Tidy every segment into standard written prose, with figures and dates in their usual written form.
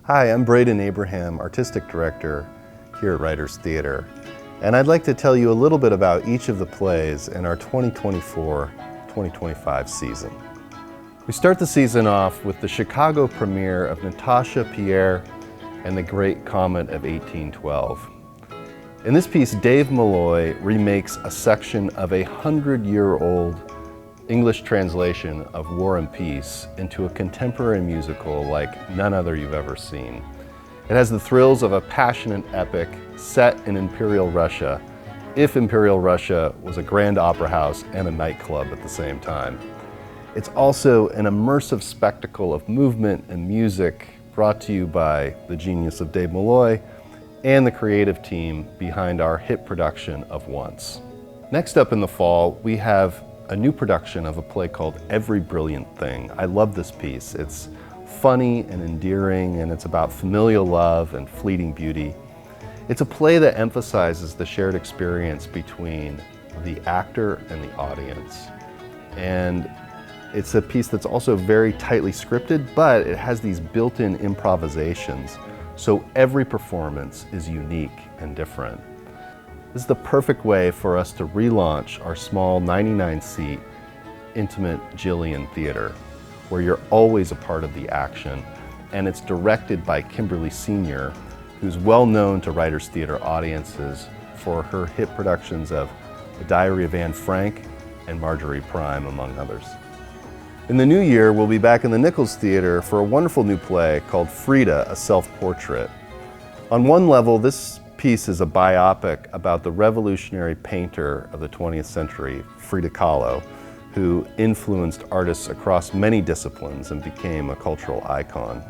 Hi, I'm Braden Abraham, Artistic Director here at Writers Theatre, and I'd like to tell you a little bit about each of the plays in our 2024-2025 season. We start the season off with the Chicago premiere of Natasha, Pierre, and the Great Comet of 1812. In this piece, Dave Malloy remakes a section of a 100-year-old English translation of War and Peace into a contemporary musical like none other you've ever seen. It has the thrills of a passionate epic set in Imperial Russia, if Imperial Russia was a grand opera house and a nightclub at the same time. It's also an immersive spectacle of movement and music brought to you by the genius of Dave Malloy and the creative team behind our hit production of Once. Next up in the fall, we have a new production of a play called Every Brilliant Thing. I love this piece. It's funny and endearing, and it's about familial love and fleeting beauty. It's a play that emphasizes the shared experience between the actor and the audience. And it's a piece that's also very tightly scripted, but it has these built-in improvisations, so every performance is unique and different. This is the perfect way for us to relaunch our small 99-seat intimate Jillian Theater, where you're always a part of the action, and it's directed by Kimberly Sr., who's well known to Writers Theatre audiences for her hit productions of The Diary of Anne Frank and Marjorie Prime, among others. In the new year, we'll be back in the Nichols Theatre for a wonderful new play called Freda, a Self-Portrait. On one level, this piece is a biopic about the revolutionary painter of the 20th century, Frida Kahlo, who influenced artists across many disciplines and became a cultural icon.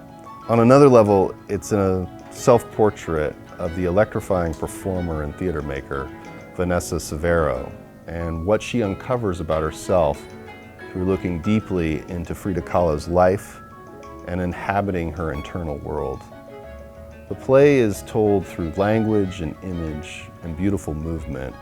On another level, it's a self-portrait of the electrifying performer and theater maker, Vanessa Severo, and what she uncovers about herself through looking deeply into Frida Kahlo's life and inhabiting her internal world. The play is told through language and image and beautiful movement.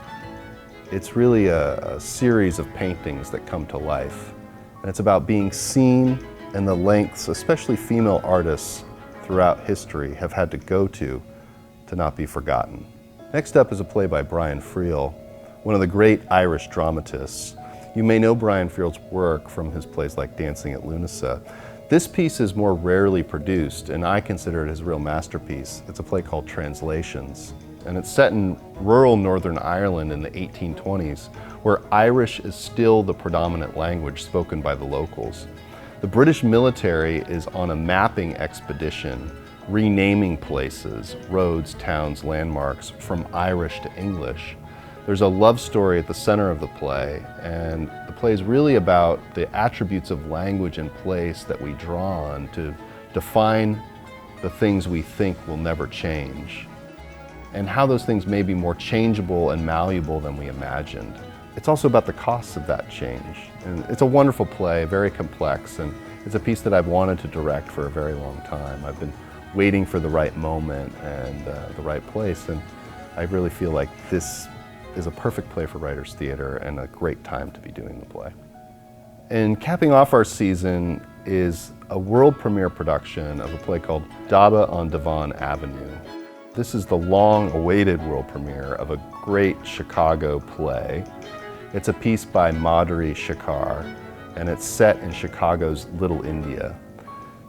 It's really a series of paintings that come to life. And it's about being seen and the lengths, especially female artists throughout history have had to go to not be forgotten. Next up is a play by Brian Friel, one of the great Irish dramatists. You may know Brian Friel's work from his plays like Dancing at Lunasa. This piece is more rarely produced, and I consider it his real masterpiece. It's a play called Translations, and it's set in rural Northern Ireland in the 1820s, where Irish is still the predominant language spoken by the locals. The British military is on a mapping expedition, renaming places, roads, towns, landmarks, from Irish to English. There's a love story at the center of the play, and the play is really about the attributes of language and place that we draw on to define the things we think will never change, and how those things may be more changeable and malleable than we imagined. It's also about the costs of that change. And it's a wonderful play, very complex, and it's a piece that I've wanted to direct for a very long time. I've been waiting for the right moment and the right place, and I really feel like this is a perfect play for Writers Theatre and a great time to be doing the play. And capping off our season is a world premiere production of a play called Dada on Devon Avenue. This is the long-awaited world premiere of a great Chicago play. It's a piece by Madhuri Shekar, and it's set in Chicago's Little India.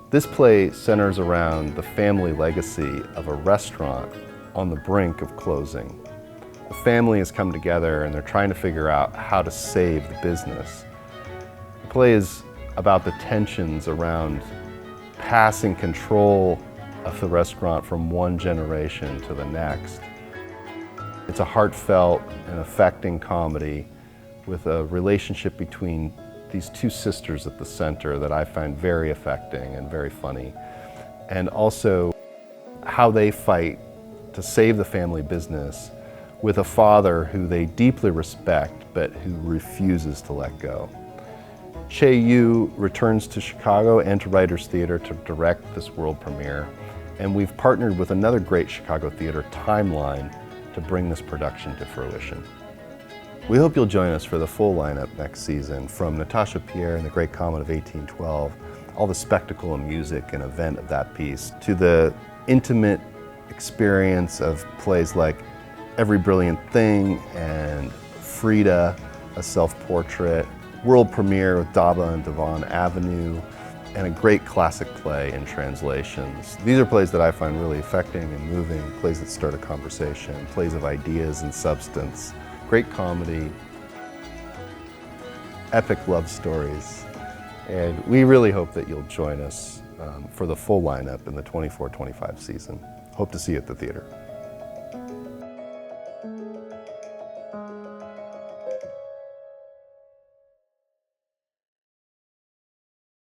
This play centers around the family legacy of a restaurant on the brink of closing. The family has come together and they're trying to figure out how to save the business. The play is about the tensions around passing control of the restaurant from one generation to the next. It's a heartfelt and affecting comedy with a relationship between these two sisters at the center that I find very affecting and very funny. And also how they fight to save the family business with a father who they deeply respect, but who refuses to let go. Che Yu returns to Chicago and to Writers Theatre to direct this world premiere, and we've partnered with another great Chicago theater, Timeline, to bring this production to fruition. We hope you'll join us for the full lineup next season, from Natasha, Pierre, and the Great Comet of 1812, all the spectacle and music and event of that piece, to the intimate experience of plays like Every Brilliant Thing and Freda, a self-portrait, world premiere with Devon Avenue, and a great classic play in translations. These are plays that I find really affecting and moving, plays that start a conversation, plays of ideas and substance, great comedy, epic love stories. And we really hope that you'll join us for the full lineup in the 24-25 season. Hope to see you at the theater.